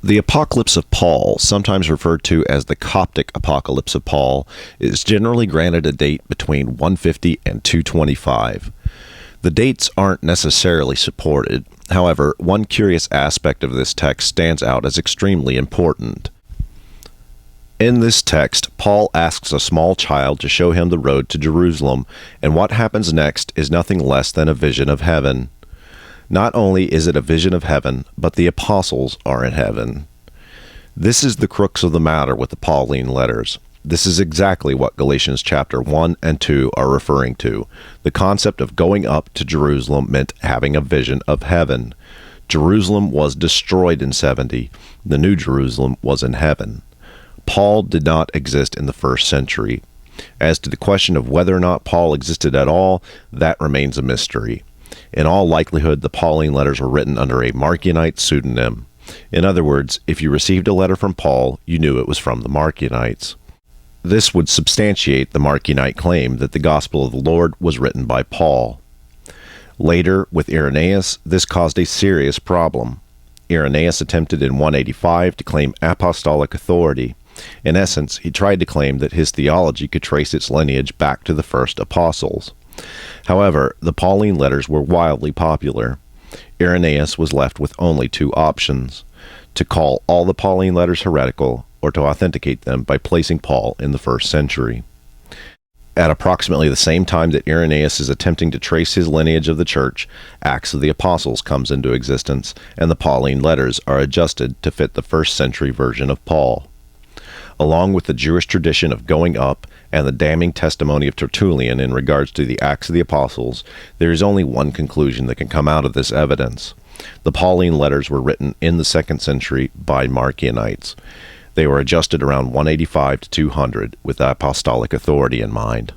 The Apocalypse of Paul, sometimes referred to as the Coptic Apocalypse of Paul, is generally granted a date between 150 and 225. The dates aren't necessarily supported. However, one curious aspect of this text stands out as extremely important. In this text, Paul asks a small child to show him the road to Jerusalem, and what happens next is nothing less than a vision of heaven. Not only is it a vision of heaven, but the apostles are in heaven. This is the crux of the matter with the Pauline Letters. This is exactly what Galatians chapter 1 and 2 are referring to. The concept of going up to Jerusalem meant having a vision of heaven. Jerusalem was destroyed in 70. The New Jerusalem was in heaven. Paul did not exist in the first century. As to the question of whether or not Paul existed at all, that remains a mystery. In all likelihood, the Pauline Letters were written under a Marcionite pseudonym. In other words, if you received a letter from Paul, you knew it was from the Marcionites. This would substantiate the Marcionite claim that the Gospel of the Lord was written by Paul. Later, with Irenaeus, this caused a serious problem. Irenaeus attempted in 185 to claim apostolic authority. In essence, he tried to claim that his theology could trace its lineage back to the first apostles. However, the Pauline Letters were wildly popular. Irenaeus was left with only two options: to call all the Pauline Letters heretical, or to authenticate them by placing Paul in the first century. At approximately the same time that Irenaeus is attempting to trace his lineage of the church, Acts of the Apostles comes into existence, and the Pauline Letters are adjusted to fit the first century version of Paul. Along with the Jewish tradition of going up and the damning testimony of Tertullian in regards to the Acts of the Apostles, there is only one conclusion that can come out of this evidence. The Pauline Letters were written in the 2nd century by Marcionites. They were adjusted around 185 to 200 with apostolic authority in mind.